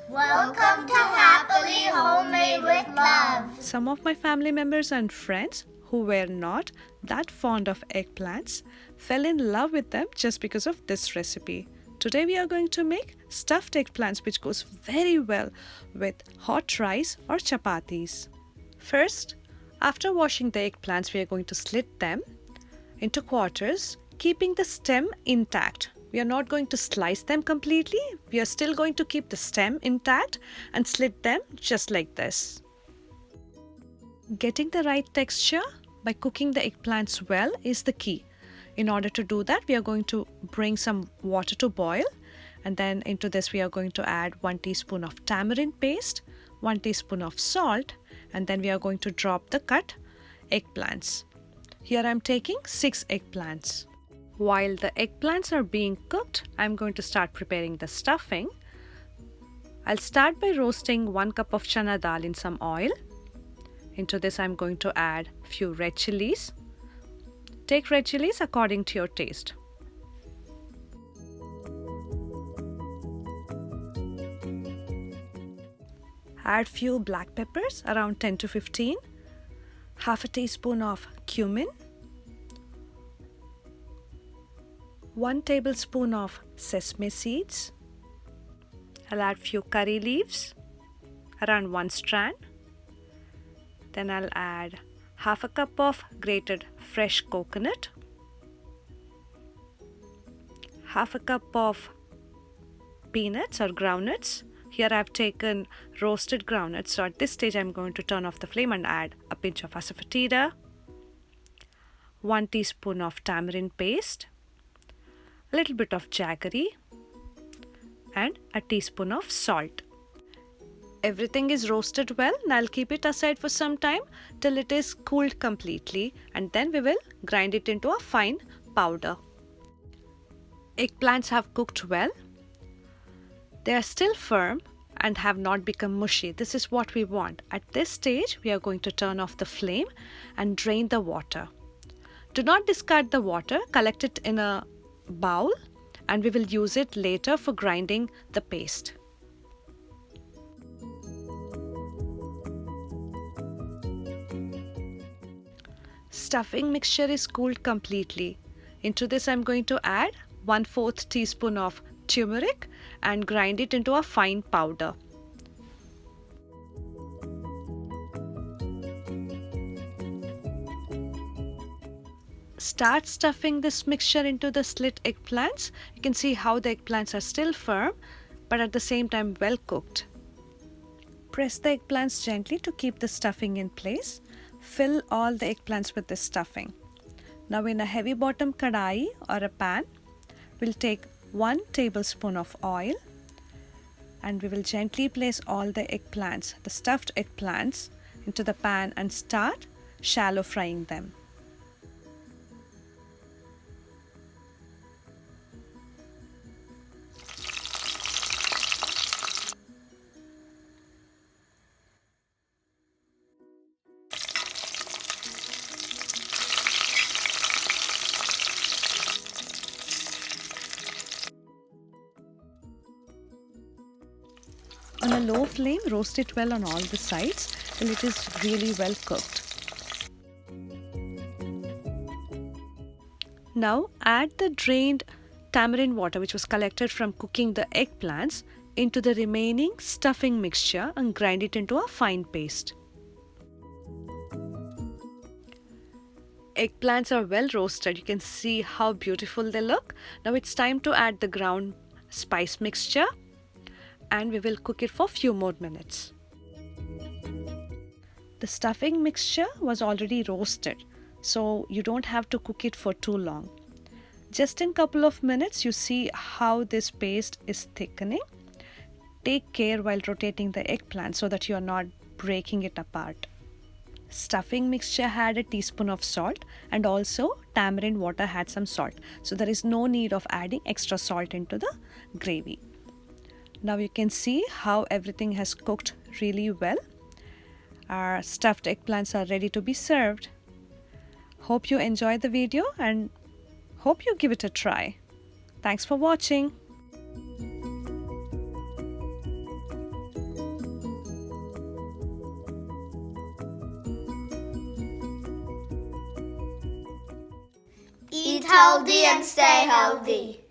Welcome to Happily Homemade with Love. Some of my family members and friends who were not that fond of eggplants fell in love with them just because of this recipe. Today we are going to make stuffed eggplants, which goes very well with hot rice or chapatis. First, after washing the eggplants, we are going to slit them into quarters, keeping the stem intact. We are not going to slice them completely. We are still going to keep the stem intact and slit them just like this. Getting the right texture by cooking the eggplants well is the key. In order to do that, we are going to bring some water to boil, and then into this we are going to add 1 teaspoon of tamarind paste, 1 teaspoon of salt, and then we are going to drop the cut eggplants. Here I am taking 6 eggplants. While the eggplants are being cooked, I am going to start preparing the stuffing. I'll start by roasting 1 cup of chana dal in some oil. Into this I am going to add few red chilies. Take red chilies according to your taste. Add few black peppers, around 10 to 15. Half a teaspoon of cumin. 1 tablespoon of sesame seeds. I'll add few curry leaves, around 1 strand. Then I'll add half a cup of grated fresh coconut, half a cup of peanuts or groundnuts. Here I've taken roasted groundnuts, so at this stage I'm going to turn off the flame and add a pinch of asafoetida, 1 teaspoon of tamarind paste, a little bit of jaggery, and a teaspoon of salt. Everything is roasted well, and I'll keep it aside for some time till it is cooled completely, and then we will grind it into a fine powder. Eggplants have cooked well. They are still firm and have not become mushy. This is what we want. At this stage, we are going to turn off the flame and drain the water. Do not discard the water. Collect it in a bowl, and we will use it later for grinding the paste. Stuffing mixture is cooled completely. Into this I am going to add 1/4 teaspoon of turmeric and grind it into a fine powder. Start stuffing this mixture into the slit eggplants. You can see how the eggplants are still firm but at the same time well cooked. Press the eggplants gently to keep the stuffing in place. Fill all the eggplants with this stuffing. Now in a heavy bottom kadai or a pan, we'll take 1 tablespoon of oil, and we will gently place all the eggplants, the stuffed eggplants, into the pan and start shallow frying them. On a low flame, roast it well on all the sides till it is really well cooked. Now add the drained tamarind water which was collected from cooking the eggplants into the remaining stuffing mixture and grind it into a fine paste. Eggplants are well roasted. You can see how beautiful they look. Now it's time to add the ground spice mixture, and we will cook it for few more minutes. The stuffing mixture was already roasted, so you don't have to cook it for too long. Just in couple of minutes you see how this paste is thickening. Take care while rotating the eggplant so that you are not breaking it apart. Stuffing mixture had a teaspoon of salt, and also tamarind water had some salt, so there is no need of adding extra salt into the gravy. Now you can see how everything has cooked really well. Our stuffed eggplants are ready to be served. Hope you enjoyed the video and hope you give it a try. Thanks for watching. healthy and stay healthy.